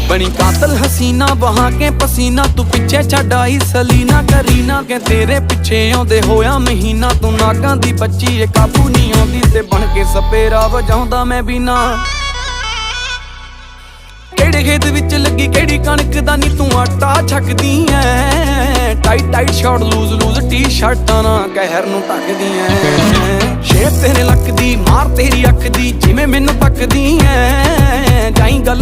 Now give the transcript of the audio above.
बनी कातल हसीना बहा के पसीना, तू पिछे छड्ड आई सलीना करीना के तेरे पिछे आउंदे होया महीना। तू नागां दी बच्ची ए काबू नहीं आउंदी ते बन के सपेरा वजाउंदा मैं भी ना। केड़े खेत विच लगी केड़ी कणक दा नी तू आटा छकदी ऐ। Tight tight short loose loose टी शर्टां ना कहर नूं ढकदी ऐ। शेर तेरे लक दी मार तेरी अख दी जिवें मैनूं तकदी ऐ। जाई गल